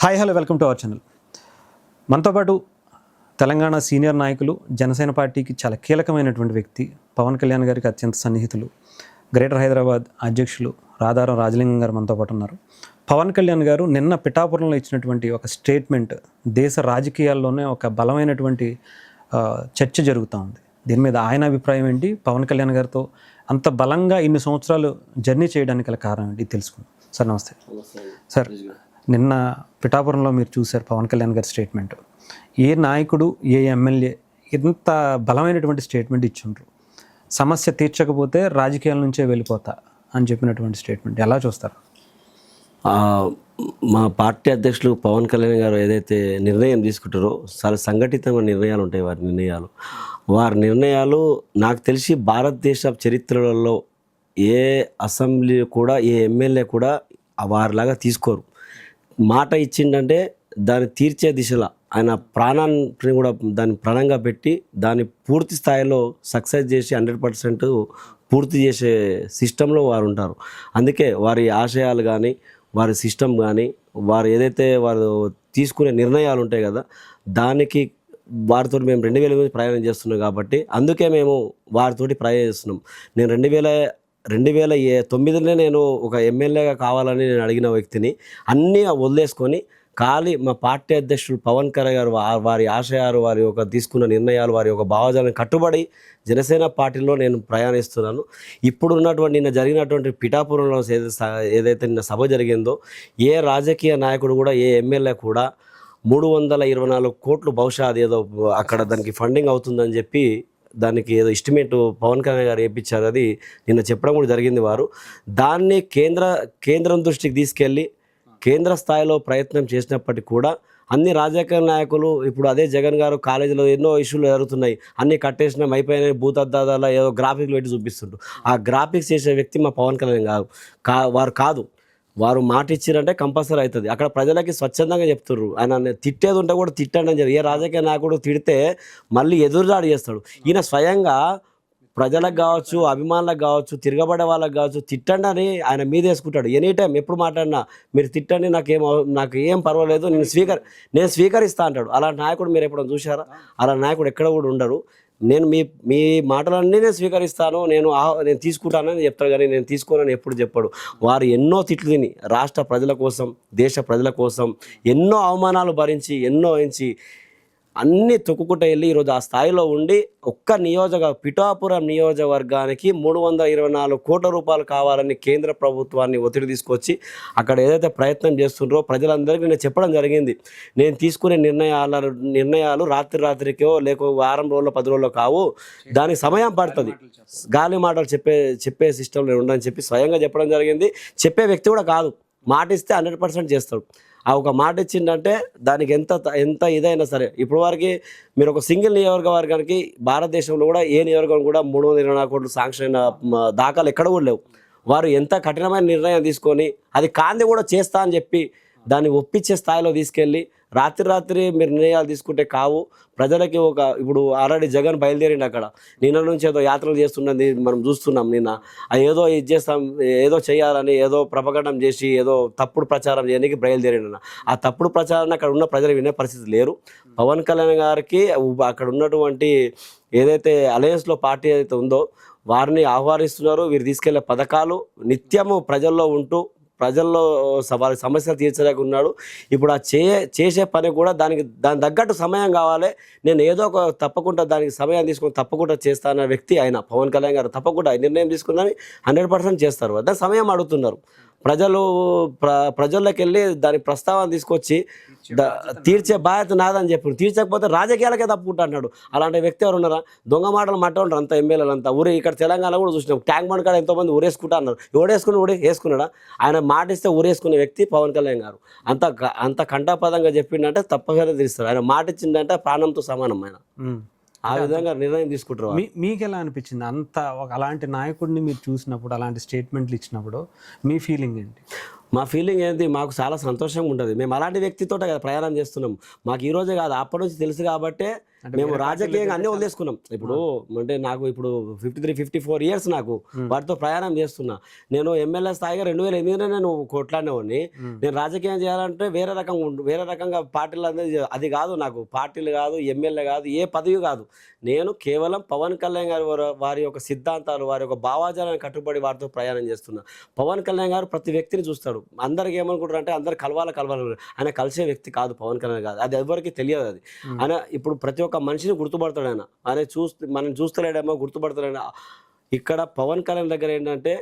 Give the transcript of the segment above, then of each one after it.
Hi hello welcome to our channel. మనతో పాటు Telangana senior నాయకులు, జనసేన పార్టీకి చాలా కీలకమైనటువంటి వ్యక్తి, పవన్ కళ్యాణ్ గారికి అత్యంత సన్నిహితులు, గ్రేటర్ హైదరాబాద్ అధ్యక్షులు రాధారం రాజలింగం గారు మనతో పాటు ఉన్నారు. పవన్ కళ్యాణ్ గారు నిన్న పిఠాపురంలో ఇచ్చినటువంటి ఒక స్టేట్మెంట్ దేశ రాజకీయాల్లోనే ఒక బలమైనటువంటి చర్చ జరుగుతూ ఉంది. దీని మీద ఆయన అభిప్రాయం ఏంటి, పవన్ కళ్యాణ్ గారితో అంత బలంగా ఇన్ని సంవత్సరాలు జర్నీ చేయడానికి గల కారణం ఏంటి తెలుసుకుందాం. సార్ నమస్తే. సార్, నిన్న పిఠాపురంలో మీరు చూశారు పవన్ కళ్యాణ్ గారి స్టేట్మెంట్. ఏ నాయకుడు, ఏ ఎమ్మెల్యే ఇంత బలమైనటువంటి స్టేట్మెంట్ ఇచ్చిండ్రు, సమస్య తీర్చకపోతే రాజకీయాల నుంచే వెళ్ళిపోతా అని చెప్పినటువంటి స్టేట్మెంట్ ఎలా చూస్తారు? మా పార్టీ అధ్యక్షులు పవన్ కళ్యాణ్ గారు ఏదైతే నిర్ణయం తీసుకుంటారో చాలా సంఘటితమైన నిర్ణయాలు ఉంటాయి. వారి నిర్ణయాలు నాకు తెలిసి భారతదేశ చరిత్రలలో ఏ అసెంబ్లీ కూడా, ఏ ఎమ్మెల్యే కూడా వారిలాగా తీసుకోరు. మాట ఇచ్చిందంటే దాన్ని తీర్చే దిశలో ఆయన ప్రాణాన్ని కూడా దాన్ని ప్రాణంగా పెట్టి దాన్ని పూర్తి స్థాయిలో సక్సెస్ చేసి 100% పూర్తి చేసే సిస్టంలో వారు ఉంటారు. అందుకే వారి ఆశయాలు కానీ, వారి సిస్టమ్ కానీ, వారు ఏదైతే వారు తీసుకునే నిర్ణయాలు ఉంటాయి కదా, దానికి వారితో మేము 2000 ప్రయాణం చేస్తున్నాం కాబట్టి అందుకే మేము వారితోటి ప్రయాణం చేస్తున్నాం. నేను 2009 నేను ఒక ఎమ్మెల్యేగా కావాలని నేను అడిగిన వ్యక్తిని అన్నీ వదిలేసుకొని ఖాళీ మా పార్టీ అధ్యక్షుడు పవన్ కళ్యాణ్ గారు వారి ఆశయాలు, వారి యొక్క తీసుకున్న నిర్ణయాలు, వారి యొక్క భావజాలను కట్టుబడి జనసేన పార్టీలో నేను ప్రయాణిస్తున్నాను. ఇప్పుడు ఉన్నటువంటి నిన్న జరిగినటువంటి పిఠాపురంలో ఏదైతే నిన్న సభ జరిగిందో, ఏ రాజకీయ నాయకుడు కూడా, ఏ ఎమ్మెల్యే కూడా 324 కోట్లు బహుశా అదేదో అక్కడ దానికి ఫండింగ్ అవుతుందని చెప్పి దానికి ఏదో ఎస్టిమేట్ పవన్ కళ్యాణ్ గారు వేయించారు. అది నిన్న చెప్పడం కూడా జరిగింది. వారు దాన్ని కేంద్రం దృష్టికి తీసుకెళ్ళి కేంద్ర స్థాయిలో ప్రయత్నం చేసినప్పటికీ కూడా అన్ని రాజకీయ నాయకులు ఇప్పుడు అదే జగన్ గారు కాలేజీలో ఎన్నో ఇష్యూలు జరుగుతున్నాయి, అన్నీ కట్టేసినాం అయిపోయినాయి, భూతద్దాల ఏదో గ్రాఫిక్లు పెట్టి చూపిస్తుంటారు. ఆ గ్రాఫిక్స్ చేసే వ్యక్తి మా పవన్ కళ్యాణ్ వారు కాదు. వారు మాట ఇచ్చారంటే కంపల్సరీ అవుతుంది. అక్కడ ప్రజలకి స్వచ్ఛందంగా చెప్తున్నారు. ఆయన తిట్టేది ఉంటే కూడా తిట్టండి అని చెప్పి, ఏ రాజకీయ నాయకుడు తిడితే మళ్ళీ ఎదురుదాడి చేస్తాడు. ఈయన స్వయంగా ప్రజలకు కావచ్చు, అభిమానులకు కావచ్చు, తిరగబడే వాళ్ళకి కావచ్చు, తిట్టండి అని ఆయన మీద వేసుకుంటాడు. ఎనీ టైం ఎప్పుడు మాట్లాడినా మీరు తిట్టండి, నాకు ఏం పర్వాలేదు, నేను స్వీకరిస్తా అంటాడు. అలాంటి నాయకుడు మీరు ఎప్పుడైనా చూసారా? అలాంటి నాయకుడు ఎక్కడ కూడా ఉండడు. నేను మీ మాటలన్నీ నేను స్వీకరిస్తాను, నేను తీసుకుంటానని చెప్తాడు, కానీ నేను తీసుకోనని ఎప్పుడు చెప్పాడు. వారు ఎన్నో తిట్లు తిని రాష్ట్ర ప్రజల కోసం, దేశ ప్రజల కోసం ఎన్నో అవమానాలు భరించి, ఎన్నో ఎంచి అన్నీ తొక్కుకుంటూ వెళ్ళి ఈరోజు ఆ స్థాయిలో ఉండి పిఠాపురం నియోజకవర్గానికి 324 కోట్ల రూపాయలు కావాలని కేంద్ర ప్రభుత్వాన్ని ఒత్తిడి తీసుకొచ్చి అక్కడ ఏదైతే ప్రయత్నం చేస్తుండ్రో ప్రజలందరికీ నేను చెప్పడం జరిగింది. నేను తీసుకునే నిర్ణయాలు రాత్రికో లేక వారం రోజుల్లో 10 రోజుల్లో కావు, దానికి సమయం పడుతుంది. గాలి మాటలు చెప్పే సిస్టమ్ నేను ఉండని చెప్పి స్వయంగా చెప్పడం జరిగింది. చెప్పే వ్యక్తి కూడా కాదు, మాట ఇస్తే 100% చేస్తాడు. ఆ ఒక మాట ఇచ్చిందంటే దానికి ఎంత ఇదైనా సరే. ఇప్పుడు వారికి మీరు ఒక సింగిల్ నియోజకవర్గానికి భారతదేశంలో కూడా ఏ నియోజకవర్గం కూడా 324 కోట్లు శాంక్షన్ అయిన దాఖలు ఎక్కడ కూడా లేవు. వారు ఎంత కఠినమైన నిర్ణయం తీసుకొని అది కాంతి కూడా చేస్తా అని చెప్పి దాన్ని ఒప్పించే స్థాయిలో తీసుకెళ్ళి రాత్రి మీరు నిర్ణయాలు తీసుకుంటే కావు. ప్రజలకి ఇప్పుడు ఆల్రెడీ జగన్ బయలుదేరిండి, అక్కడ నిన్న నుంచి ఏదో యాత్రలు చేస్తున్నది మనం చూస్తున్నాం. నిన్న ఏదో ఇది చేస్తాం, ఏదో చేయాలని ఏదో ప్రపగండం చేసి ఏదో తప్పుడు ప్రచారం చేయడానికి బయలుదేరిండు. ఆ తప్పుడు ప్రచారాన్ని అక్కడ ఉన్న ప్రజలు వినే పరిస్థితి లేరు. పవన్ కళ్యాణ్ గారికి అక్కడ ఉన్నటువంటి ఏదైతే అలయన్స్లో పార్టీ ఏదైతే ఉందో వారిని ఆహ్వానిస్తున్నారు. వీరు తీసుకెళ్లే పథకాలు నిత్యము ప్రజల్లో ఉంటూ ప్రజల్లో వారి సమస్యలు తీర్చలేక ఉన్నాడు. ఇప్పుడు ఆ చేసే పని కూడా దాని తగ్గట్టు సమయం కావాలి. నేను ఏదో తప్పకుండా దానికి సమయం తీసుకొని తప్పకుండా చేస్తానన్న వ్యక్తి ఆయన పవన్ కళ్యాణ్ గారు. తప్పకుండా నిర్ణయం తీసుకున్నది 100% చేస్తారు. దాని సమయం అడుగుతున్నారు. ప్రజల్లోకి వెళ్ళి దాని ప్రస్తావన తీసుకొచ్చి తీర్చే బాధ్యత నాదని చెప్పి తీర్చకపోతే రాజకీయాలకే తప్పుకుంటా అన్నాడు. అలాంటి వ్యక్తి ఎవరు ఉన్నారా? దొంగ మాటలు ఉంటారు అంత ఎమ్మెల్యేలు అంతా. ఇక్కడ తెలంగాణ కూడా చూసినాం, ట్యాంక్ బండ్ కాడ ఎంతోమంది ఊరేసుకుంటా అన్నారు. వేసుకున్నాడా? ఆయన మాట ఇస్తే ఊరేసుకునే వ్యక్తి పవన్ కళ్యాణ్ గారు. అంత కంఠాపదంగా చెప్పిండంటే తప్పకుండా తీరుస్తారు. ఆయన మాట ఇచ్చిందంటే ప్రాణంతో సమానం. ఆయన ఆ విధంగా నిర్ణయం తీసుకుంటారు. మీకు ఎలా అనిపించింది అలాంటి నాయకుడిని మీరు చూసినప్పుడు, అలాంటి స్టేట్మెంట్లు ఇచ్చినప్పుడు మీ ఫీలింగ్ ఏంటి? మా ఫీలింగ్ ఏంటి, మాకు చాలా సంతోషంగా ఉంటుంది. మేము అలాంటి వ్యక్తితో కదా ప్రయాణం చేస్తున్నాం. మాకు ఈరోజే కాదు, అప్పటి నుంచి తెలుసు కాబట్టే మేము రాజకీయంగా అన్నీ వదిలేసుకున్నాం. ఇప్పుడు అంటే నాకు ఇప్పుడు 54 ఇయర్స్ నాకు వాటితో ప్రయాణం చేస్తున్నా. నేను ఎమ్మెల్యే స్థాయిగా 2008 నేను కొట్లాడినవాడిని. నేను రాజకీయం చేయాలంటే వేరే రకంగా పార్టీలు అనేది అది కాదు. నాకు పార్టీలు కాదు, ఎమ్మెల్యే కాదు, ఏ పదవి కాదు. నేను కేవలం పవన్ కళ్యాణ్ గారి వారి యొక్క సిద్ధాంతాలు, వారి యొక్క భావాజాలను కట్టుబడి వారితో ప్రయాణం చేస్తున్నా. పవన్ కళ్యాణ్ గారు ప్రతి వ్యక్తిని చూస్తాడు. అందరికి ఏమనుకుంటారు అంటే అందరు కలవాలి. ఆయన కలిసే వ్యక్తి కాదు పవన్ కళ్యాణ్ కాదు. అది ఎవరికి తెలియదు. అది ఆయన ఇప్పుడు ప్రతి ఒక్క మనిషిని గుర్తుపడతాడు. ఆయన మనం చూస్తలేడేమో గుర్తుపడతాడేమో. ఇక్కడ పవన్ కళ్యాణ్ దగ్గర ఏంటంటే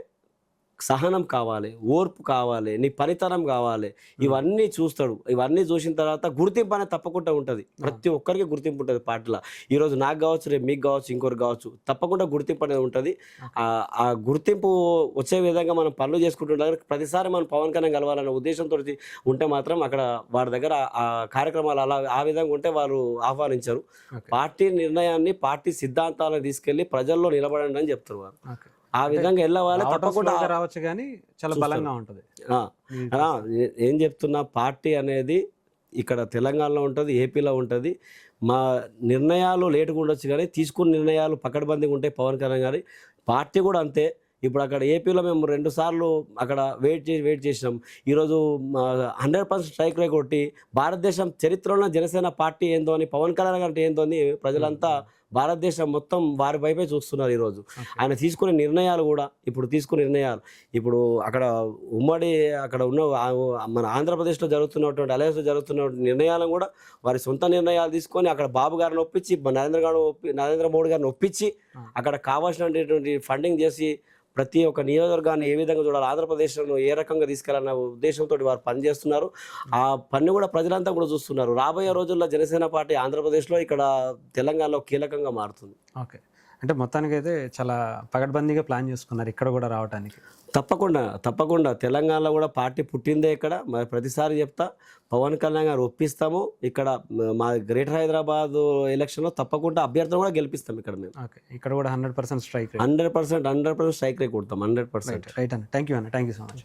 సహనం కావాలి, ఓర్పు కావాలి, నీ పనితనం కావాలి, ఇవన్నీ చూస్తాడు. ఇవన్నీ చూసిన తర్వాత గుర్తింపు అనేది తప్పకుండా ఉంటుంది. ప్రతి ఒక్కరికి గుర్తింపు ఉంటుంది పార్టీలో. ఈరోజు నాకు కావచ్చు, రేపు మీకు కావచ్చు, ఇంకొకరికి కావచ్చు, తప్పకుండా గుర్తింపు అనేది ఉంటుంది. ఆ గుర్తింపు వచ్చే విధంగా మనం పనులు చేసుకుంటుంటాం. ప్రతిసారి మనం పవన్ కళ్యాణ్ కలవాలన్న ఉద్దేశంతో ఉంటే మాత్రం అక్కడ వారి దగ్గర ఆ కార్యక్రమాలు ఆ విధంగా ఉంటే వారు ఆహ్వానించరు. పార్టీ నిర్ణయాన్ని, పార్టీ సిద్ధాంతాలను తీసుకెళ్లి ప్రజల్లో నిలబడండి అని చెప్తారు వారు. ఆ విధంగా వెళ్ళవాలి. తప్పకుండా రావచ్చు, కానీ చాలా బలంగా ఉంటుంది. ఏం చెప్తున్నా, పార్టీ అనేది ఇక్కడ తెలంగాణలో ఉంటుంది, ఏపీలో ఉంటుంది. మా నిర్ణయాలు లేటుగా ఉండొచ్చు, కానీ తీసుకున్న నిర్ణయాలు పకడ్బందీగా ఉంటాయి పవన్ కళ్యాణ్ గారి. పార్టీ కూడా అంతే. ఇప్పుడు అక్కడ ఏపీలో మేము 2 సార్లు అక్కడ వెయిట్ చేసినాం. ఈరోజు 100% స్ట్రైక్ రేట్ కొట్టి భారతదేశం చరిత్రలో జనసేన పార్టీ ఏందో అని, పవన్ కళ్యాణ్ అంటే ఏందో అని ప్రజలంతా భారతదేశం మొత్తం వారి వైపే చూస్తున్నారు. ఈరోజు ఆయన తీసుకునే నిర్ణయాలు కూడా, ఇప్పుడు అక్కడ ఉమ్మడి అక్కడ ఉన్న మన ఆంధ్రప్రదేశ్లో జరుగుతున్నటువంటి అలయన్స్లో జరుగుతున్న నిర్ణయాలను కూడా వారి సొంత నిర్ణయాలు తీసుకొని అక్కడ బాబు గారిని ఒప్పించి, నరేంద్ర మోడీ గారిని ఒప్పించి అక్కడ కావాల్సినటువంటి ఫండింగ్ చేసి ప్రతి ఒక్క నియోజకవర్గాన్ని ఏ విధంగా చూడాలి, ఆంధ్రప్రదేశ్లో ఏ రకంగా తీసుకెళ్లాలన్న ఉద్దేశంతో వారు పనిచేస్తున్నారు. ఆ పని కూడా ప్రజలంతా కూడా చూస్తున్నారు. రాబోయే రోజుల్లో జనసేన పార్టీ ఆంధ్రప్రదేశ్లో, ఇక్కడ తెలంగాణలో కీలకంగా మారుతుంది. ఓకే, అంటే మొత్తానికి అయితే చాలా పకడ్బందీగా ప్లాన్ చేసుకున్నారు ఇక్కడ కూడా రావడానికి. తప్పకుండా తెలంగాణలో కూడా పార్టీ పుట్టిందే ఇక్కడ. మరి ప్రతిసారి చెప్తా, పవన్ కళ్యాణ్ గారు ఒప్పిస్తాము. ఇక్కడ మా గ్రేటర్ హైదరాబాద్ ఎలక్షన్లో తప్పకుండా అభ్యర్థులు కూడా గెలిపిస్తాం ఇక్కడ మేము. ఓకే, ఇక్కడ కూడా 100% స్ట్రైక్ 100% స్ట్రైక్ రేట్ కొడతాం. 100%. రైట్ అన్న, థ్యాంక్ యూ సో మచ్.